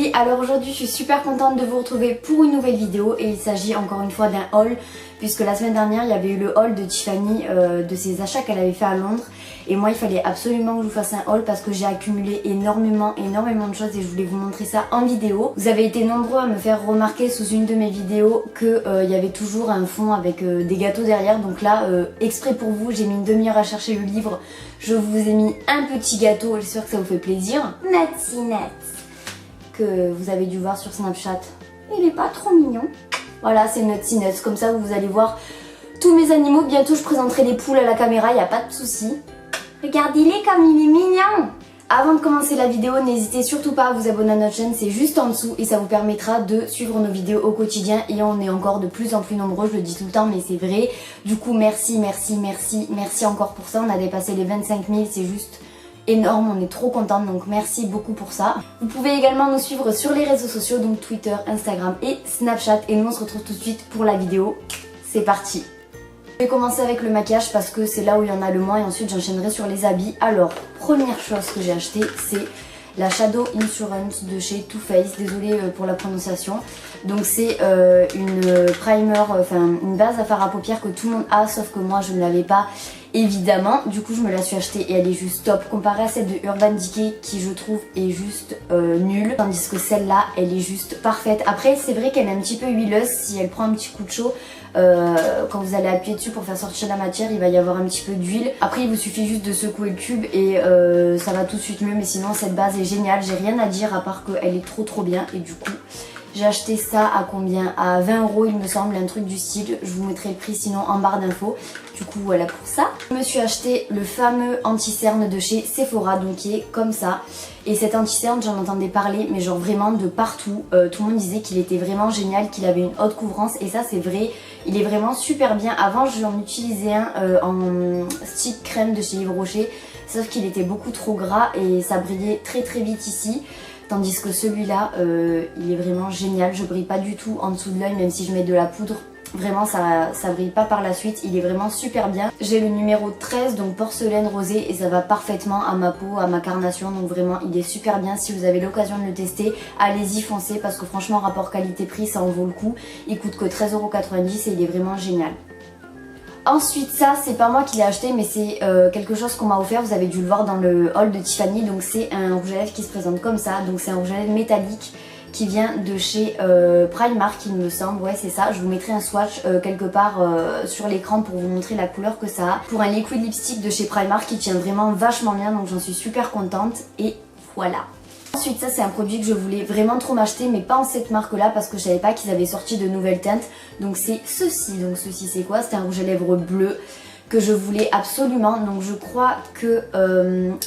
Oui, alors aujourd'hui je suis super contente de vous retrouver pour une nouvelle vidéo et il s'agit encore une fois d'un haul puisque la semaine dernière il y avait eu le haul de Tiffany de ses achats qu'elle avait fait à Londres et moi il fallait absolument que je vous fasse un haul parce que j'ai accumulé énormément de choses et je voulais vous montrer ça en vidéo. Vous avez été nombreux à me faire remarquer sous une de mes vidéos que il y avait toujours un fond avec des gâteaux derrière, donc là exprès pour vous j'ai mis une demi-heure à chercher le livre, je vous ai mis un petit gâteau, j'espère que ça vous fait plaisir. Nutsy Nuts que vous avez dû voir sur Snapchat. Il est pas trop mignon. Voilà, c'est Nutsy Nuts. Comme ça, vous allez voir tous mes animaux. Bientôt, je présenterai les poules à la caméra, il n'y a pas de souci. Regardez-les comme il est mignon. Avant de commencer la vidéo, n'hésitez surtout pas à vous abonner à notre chaîne, c'est juste en dessous et ça vous permettra de suivre nos vidéos au quotidien et on est encore de plus en plus nombreux, je le dis tout le temps mais c'est vrai. Du coup, merci encore pour ça. On a dépassé les 25 000, c'est juste énorme, on est trop contente, donc merci beaucoup pour ça. Vous pouvez également nous suivre sur les réseaux sociaux, donc Twitter, Instagram et Snapchat, et nous on se retrouve tout de suite pour la vidéo. C'est parti. Je vais commencer avec le maquillage parce que c'est là où il y en a le moins et ensuite j'enchaînerai sur les habits. Alors, première chose que j'ai acheté, c'est la Shadow Insurance de chez Too Faced, désolée pour la prononciation. Donc c'est une primer, enfin une base à fard à paupières que tout le monde a sauf que moi je ne l'avais pas évidemment. Du coup je me la suis achetée et elle est juste top comparée à celle de Urban Decay qui je trouve est juste nulle. Tandis que celle-là elle est juste parfaite. Après c'est vrai qu'elle est un petit peu huileuse si elle prend un petit coup de chaud. Quand vous allez appuyer dessus pour faire sortir la matière il va y avoir un petit peu d'huile. Après il vous suffit juste de secouer le tube et ça va tout de suite mieux, mais sinon cette base est géniale, j'ai rien à dire à part qu'elle est trop bien et du coup j'ai acheté ça à combien? À 20 € il me semble, un truc du style. Je vous mettrai le prix sinon en barre d'infos. Du coup voilà pour ça. Je me suis acheté le fameux anti-cerne de chez Sephora, donc qui est comme ça. Et cet anti-cerne j'en entendais parler mais genre vraiment de partout. Tout le monde disait qu'il était vraiment génial, qu'il avait une haute couvrance et ça c'est vrai. Il est vraiment super bien. Avant j'en utilisais un en stick crème de chez Yves Rocher. Sauf qu'il était beaucoup trop gras et ça brillait très vite ici. Tandis que celui-là, il est vraiment génial. Je brille pas du tout en dessous de l'œil, même si je mets de la poudre. Vraiment, ça brille pas par la suite. Il est vraiment super bien. J'ai le numéro 13, donc porcelaine rosée, et ça va parfaitement à ma peau, à ma carnation. Donc vraiment, il est super bien. Si vous avez l'occasion de le tester, allez-y, foncez. Parce que franchement, rapport qualité-prix, ça en vaut le coup. Il coûte que 13,90 € et il est vraiment génial. Ensuite ça c'est pas moi qui l'ai acheté mais c'est quelque chose qu'on m'a offert, vous avez dû le voir dans le haul de Tiffany. Donc c'est un rouge à lèvres qui se présente comme ça, donc c'est un rouge à lèvres métallique qui vient de chez Primark il me semble, ouais c'est ça. Je vous mettrai un swatch quelque part sur l'écran pour vous montrer la couleur que ça a. Pour un liquid lipstick de chez Primark qui tient vraiment vachement bien, donc j'en suis super contente et voilà. Ensuite ça c'est un produit que je voulais vraiment trop m'acheter mais pas en cette marque là parce que je savais pas qu'ils avaient sorti de nouvelles teintes. Donc c'est ceci, donc ceci c'est quoi? C'est un rouge à lèvres bleu que je voulais absolument. Donc je crois que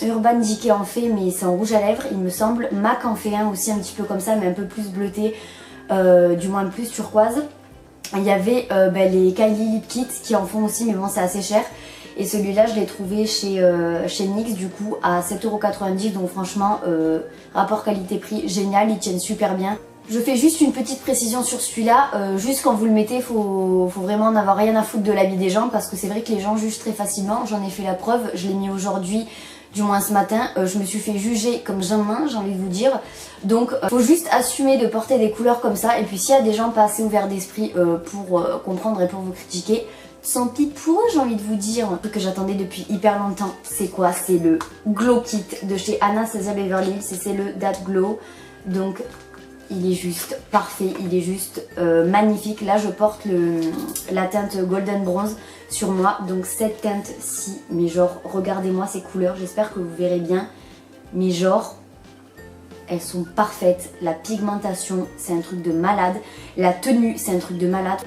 Urban Decay en fait mais c'est en rouge à lèvres il me semble. MAC en fait un aussi un petit peu comme ça mais un peu plus bleuté, du moins plus turquoise. Il y avait les Kylie Lip Kit qui en font aussi mais bon c'est assez cher. Et celui-là je l'ai trouvé chez NYX du coup à 7,90 €, donc franchement rapport qualité-prix génial, ils tiennent super bien. Je fais juste une petite précision sur celui-là, juste quand vous le mettez faut vraiment n'avoir rien à foutre de l'habit des gens parce que c'est vrai que les gens jugent très facilement, j'en ai fait la preuve, je l'ai mis aujourd'hui, du moins ce matin, je me suis fait juger comme jamais, j'ai envie de vous dire. Donc faut juste assumer de porter des couleurs comme ça et puis s'il y a des gens pas assez ouverts d'esprit pour comprendre et pour vous critiquer, tant pis pour eux, j'ai envie de vous dire. Un truc que j'attendais depuis hyper longtemps, c'est quoi? C'est le Glow Kit de chez Anastasia Beverly Hills, c'est le That Glow. Donc il est juste parfait, il est juste magnifique. Là je porte la teinte Golden Bronze sur moi, donc cette teinte-ci, mais genre regardez-moi ces couleurs, j'espère que vous verrez bien, mais genre elles sont parfaites. La pigmentation c'est un truc de malade, la tenue c'est un truc de malade.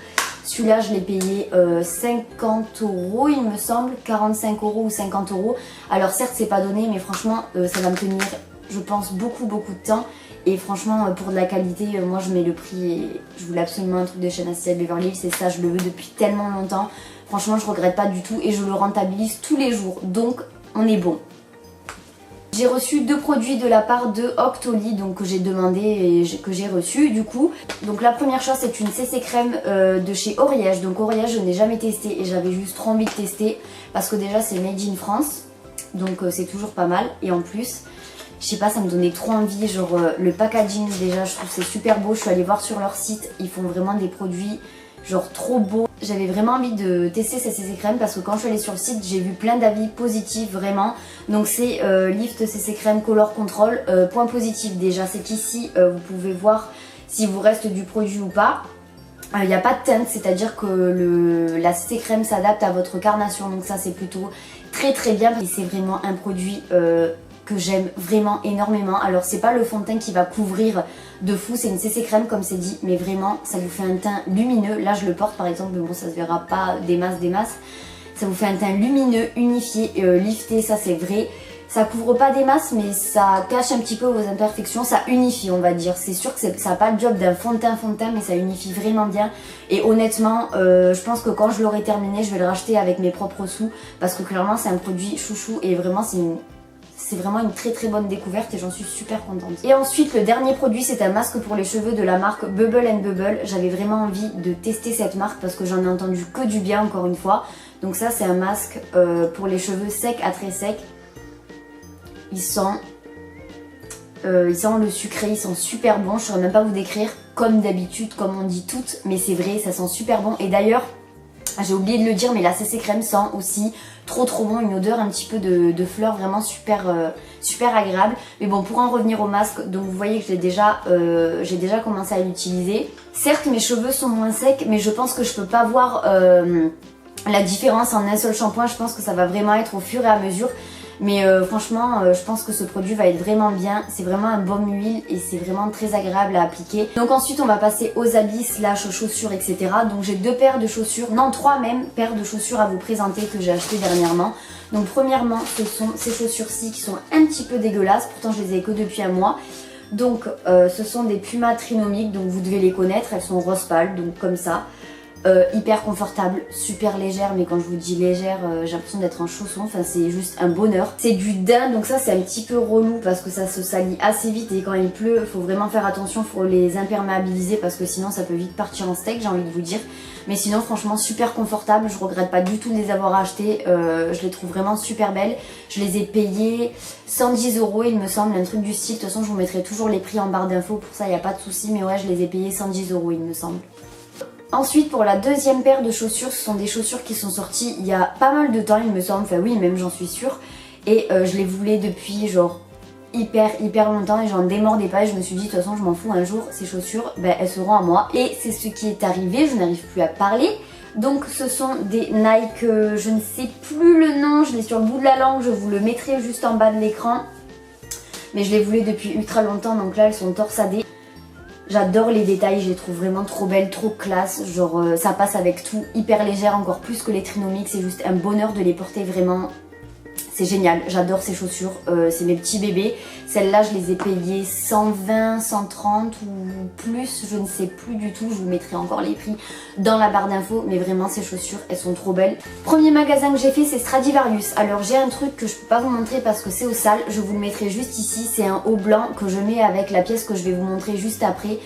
Celui-là je l'ai payé 50 € il me semble, 45 € ou 50 €. Alors certes c'est pas donné mais franchement ça va me tenir je pense beaucoup de temps. Et franchement pour de la qualité moi je mets le prix et je voulais absolument un truc de chez Anastasia Beverly Hills, c'est ça, je le veux depuis tellement longtemps. Franchement je regrette pas du tout et je le rentabilise tous les jours, donc on est bon. J'ai reçu deux produits de la part de Octoly, donc que j'ai demandé et que j'ai reçu du coup. Donc la première chose c'est une CC crème de chez Oriège. Donc Oriège je n'ai jamais testé et j'avais juste trop envie de tester parce que déjà c'est made in France, donc c'est toujours pas mal. Et en plus Je sais pas, ça me donnait trop envie, genre le packaging déjà, je trouve c'est super beau. Je suis allée voir sur leur site, ils font vraiment des produits genre trop beaux. J'avais vraiment envie de tester ces CC crème parce que quand je suis allée sur le site, j'ai vu plein d'avis positifs vraiment. Donc c'est Lift CC crème Color Control. Point positif déjà, c'est qu'ici vous pouvez voir s'il vous reste du produit ou pas. Il n'y a pas de teinte, c'est-à-dire que la CC crème s'adapte à votre carnation, donc ça c'est plutôt très bien. Et c'est vraiment un produit que j'aime vraiment énormément. Alors c'est pas le fond de teint qui va couvrir de fou, c'est une CC crème comme c'est dit, mais vraiment ça vous fait un teint lumineux. Là je le porte par exemple, mais bon ça se verra pas des masses. Ça vous fait un teint lumineux, unifié, lifté, ça c'est vrai. Ça couvre pas des masses, mais ça cache un petit peu vos imperfections, ça unifie on va dire. C'est sûr que ça n'a pas le job d'un fond de teint, mais ça unifie vraiment bien. Et honnêtement, je pense que quand je l'aurai terminé, je vais le racheter avec mes propres sous. Parce que clairement c'est un produit chouchou et vraiment c'est vraiment une très bonne découverte et j'en suis super contente. Et ensuite le dernier produit c'est un masque pour les cheveux de la marque Bubble & Bubble. J'avais vraiment envie de tester cette marque parce que j'en ai entendu que du bien encore une fois. Donc ça c'est un masque pour les cheveux secs à très secs. Ils sentent le sucré, ils sont super bons, je ne saurais même pas vous décrire comme d'habitude, comme on dit toutes, mais c'est vrai, ça sent super bon. Et d'ailleurs, j'ai oublié de le dire, mais la CC crème sent aussi trop bon, une odeur un petit peu de fleurs vraiment super agréable. Mais bon, pour en revenir au masque, donc vous voyez que j'ai déjà commencé à l'utiliser. Certes, mes cheveux sont moins secs, mais je pense que je peux pas voir la différence en un seul shampoing. Je pense que ça va vraiment être au fur et à mesure. Mais franchement, je pense que ce produit va être vraiment bien. C'est vraiment un baume huile et c'est vraiment très agréable à appliquer. Donc ensuite, on va passer aux habits / aux chaussures, etc. Donc j'ai 2 paires de chaussures, non 3 même paires de chaussures à vous présenter que j'ai acheté dernièrement. Donc premièrement, ce sont ces chaussures-ci qui sont un petit peu dégueulasses. Pourtant, je les ai que depuis un mois. Donc ce sont des Puma Trinomic, donc vous devez les connaître. Elles sont rose pâle, donc comme ça. Hyper confortable, super légère, mais quand je vous dis légère, j'ai l'impression d'être en chaussons, enfin c'est juste un bonheur. C'est du daim, donc ça c'est un petit peu relou parce que ça se salit assez vite et quand il pleut, il faut vraiment faire attention, il faut les imperméabiliser parce que sinon ça peut vite partir en steak, j'ai envie de vous dire. Mais sinon franchement super confortable, je regrette pas du tout de les avoir achetés, je les trouve vraiment super belles. Je les ai payées 110 € il me semble, un truc du style, de toute façon je vous mettrai toujours les prix en barre d'infos, pour ça il n'y a pas de souci, mais ouais je les ai payées 110 € il me semble. Ensuite pour la deuxième paire de chaussures, ce sont des chaussures qui sont sorties il y a pas mal de temps il me semble, enfin oui même j'en suis sûre. Et je les voulais depuis genre hyper longtemps et j'en démordais pas et je me suis dit de toute façon je m'en fous, un jour ces chaussures ben, elles seront à moi. Et c'est ce qui est arrivé, je n'arrive plus à parler. Donc ce sont des Nike, je ne sais plus le nom, je l'ai sur le bout de la langue, je vous le mettrai juste en bas de l'écran. Mais je les voulais depuis ultra longtemps, donc là elles sont torsadées. J'adore les détails, je les trouve vraiment trop belles, trop classe, genre ça passe avec tout, hyper légère, encore plus que les Trinomic, c'est juste un bonheur de les porter vraiment. C'est génial, j'adore ces chaussures, c'est mes petits bébés. Celles-là, je les ai payées 120, 130 ou plus, je ne sais plus du tout. Je vous mettrai encore les prix dans la barre d'infos, mais vraiment ces chaussures, elles sont trop belles. Premier magasin que j'ai fait, c'est Stradivarius. Alors j'ai un truc que je peux pas vous montrer parce que c'est au sale, je vous le mettrai juste ici. C'est un haut blanc que je mets avec la pièce que je vais vous montrer juste après.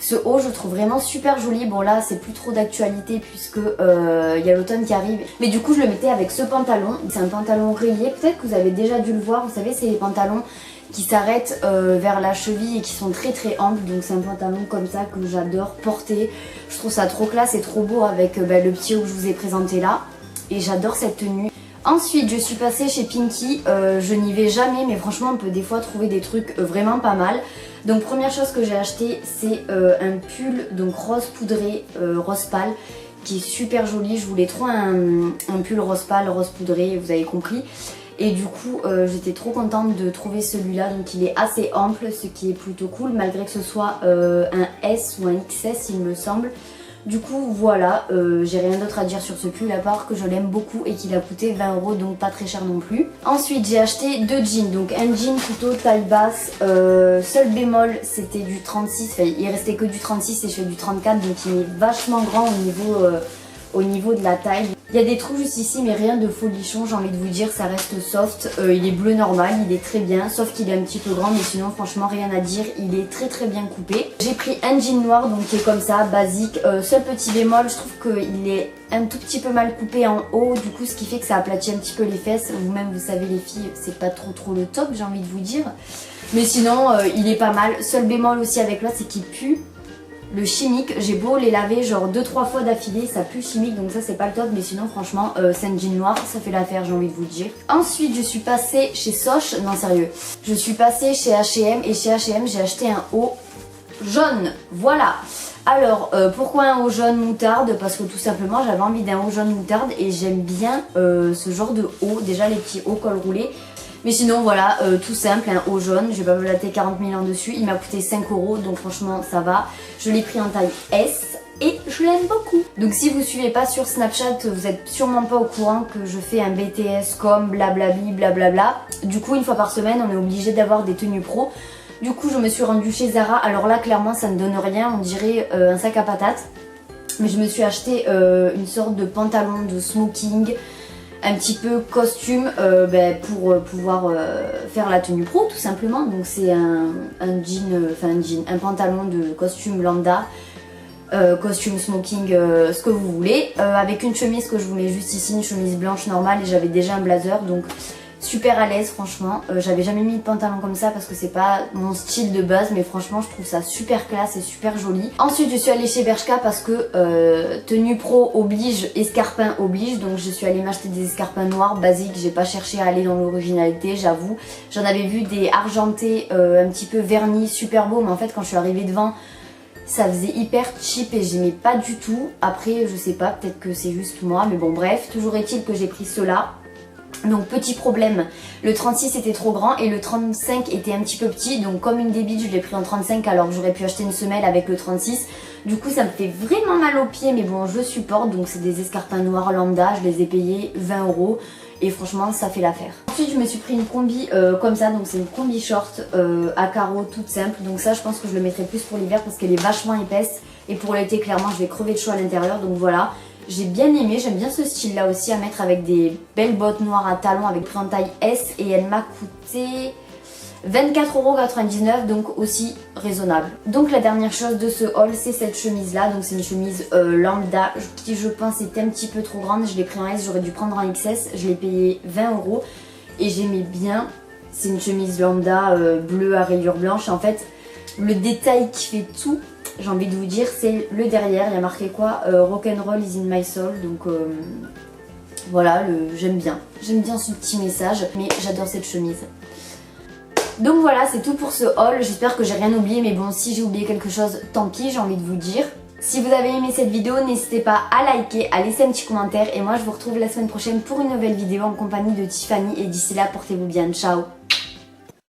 Ce haut je trouve vraiment super joli, bon là c'est plus trop d'actualité puisque y a l'automne qui arrive. Mais du coup je le mettais avec ce pantalon, c'est un pantalon rayé, peut-être que vous avez déjà dû le voir, vous savez c'est les pantalons qui s'arrêtent vers la cheville et qui sont très amples. Donc c'est un pantalon comme ça que j'adore porter, je trouve ça trop classe et trop beau avec le petit haut que je vous ai présenté là. Et j'adore cette tenue. Ensuite je suis passée chez Pinky, je n'y vais jamais mais franchement on peut des fois trouver des trucs vraiment pas mal. Donc première chose que j'ai acheté c'est un pull donc rose poudré, rose pâle qui est super joli. Je voulais trop un pull rose pâle, rose poudré, vous avez compris. Et du coup j'étais trop contente de trouver celui-là, donc il est assez ample ce qui est plutôt cool malgré que ce soit un S ou un XS il me semble. Du coup voilà, j'ai rien d'autre à dire sur ce pull à part que je l'aime beaucoup et qu'il a coûté 20 €, donc pas très cher non plus. Ensuite j'ai acheté 2 jeans, donc un jean plutôt taille basse, seul bémol c'était du 36, enfin il restait que du 36 et je fais du 34 donc il est vachement grand au niveau de la taille. Il y a des trous juste ici mais rien de folichon, j'ai envie de vous dire, ça reste soft. Il est bleu normal, il est très bien, sauf qu'il est un petit peu grand, mais sinon franchement rien à dire, il est très bien coupé. J'ai pris un jean noir donc qui est comme ça, basique. Seul petit bémol, je trouve qu'il est un tout petit peu mal coupé en haut, du coup ce qui fait que ça aplatit un petit peu les fesses. Vous-même vous savez les filles, c'est pas trop le top, j'ai envie de vous dire. Mais sinon il est pas mal. Seul bémol aussi avec l'autre, c'est qu'il pue. Le chimique, j'ai beau les laver genre 2-3 fois d'affilée, ça pue chimique, donc ça c'est pas le top, mais sinon franchement c'est un jean noir, ça fait l'affaire, j'ai envie de vous le dire. Ensuite je suis passée chez Soch, non sérieux, je suis passée chez H&M et chez H&M j'ai acheté un haut jaune, voilà. Alors pourquoi un haut jaune moutarde? Parce que tout simplement j'avais envie d'un haut jaune moutarde et j'aime bien ce genre de haut, déjà les petits hauts col roulé. Mais sinon voilà, tout simple, un haut jaune, je vais pas me latter 40 000 ans dessus, il m'a coûté 5 €, donc franchement ça va. Je l'ai pris en taille S et je l'aime beaucoup. Donc si vous suivez pas sur Snapchat, vous êtes sûrement pas au courant que je fais un BTS comme blablabli blablabla. Du coup une fois par semaine on est obligé d'avoir des tenues pro. Du coup je me suis rendue chez Zara, alors là clairement ça ne donne rien, on dirait un sac à patates. Mais je me suis acheté une sorte de pantalon de smoking, un petit peu costume pour pouvoir faire la tenue pro tout simplement. Donc c'est un pantalon de costume lambda, costume smoking, ce que vous voulez, avec une chemise que je vous mets juste ici, une chemise blanche normale, et j'avais déjà un blazer, donc super à l'aise franchement. J'avais jamais mis de pantalon comme ça parce que c'est pas mon style de base, mais franchement je trouve ça super classe et super joli. Ensuite je suis allée chez Bershka parce que tenue pro oblige, escarpin oblige, donc je suis allée m'acheter des escarpins noirs basiques. J'ai pas cherché à aller dans l'originalité, j'avoue. J'en avais vu des argentés un petit peu vernis, super beaux, mais en fait quand je suis arrivée devant ça faisait hyper cheap et j'aimais pas du tout. Après je sais pas, peut-être que c'est juste moi, mais bon bref, toujours est-il que j'ai pris ceux-là. Donc petit problème, le 36 était trop grand et le 35 était un petit peu petit, donc comme une débile je l'ai pris en 35 alors que j'aurais pu acheter une semelle avec le 36. Du coup ça me fait vraiment mal aux pieds, mais bon je supporte. Donc c'est des escarpins noirs lambda, je les ai payés 20 € et franchement ça fait l'affaire. Ensuite je me suis pris une combi comme ça, donc c'est une combi short à carreaux toute simple. Donc ça je pense que je le mettrai plus pour l'hiver parce qu'elle est vachement épaisse, et pour l'été clairement je vais crever de chaud à l'intérieur. Donc voilà, j'ai bien aimé, j'aime bien ce style là aussi à mettre avec des belles bottes noires à talons avec pris en taille S, et elle m'a coûté 24,99 €, donc aussi raisonnable. Donc la dernière chose de ce haul c'est cette chemise là, donc c'est une chemise lambda qui je pense est un petit peu trop grande, je l'ai pris en S, j'aurais dû prendre en XS, je l'ai payé 20 € et j'aimais bien. C'est une chemise lambda bleue à rayures blanches, en fait le détail qui fait tout, j'ai envie de vous dire, c'est le derrière. Il y a marqué quoi, rock'n'roll is in my soul, donc voilà, j'aime bien ce petit message, mais j'adore cette chemise. Donc voilà, c'est tout pour ce haul, j'espère que j'ai rien oublié, mais bon, si j'ai oublié quelque chose, tant pis, j'ai envie de vous dire. Si vous avez aimé cette vidéo, n'hésitez pas à liker, à laisser un petit commentaire, et moi je vous retrouve la semaine prochaine pour une nouvelle vidéo en compagnie de Tiffany, et d'ici là, portez-vous bien, ciao.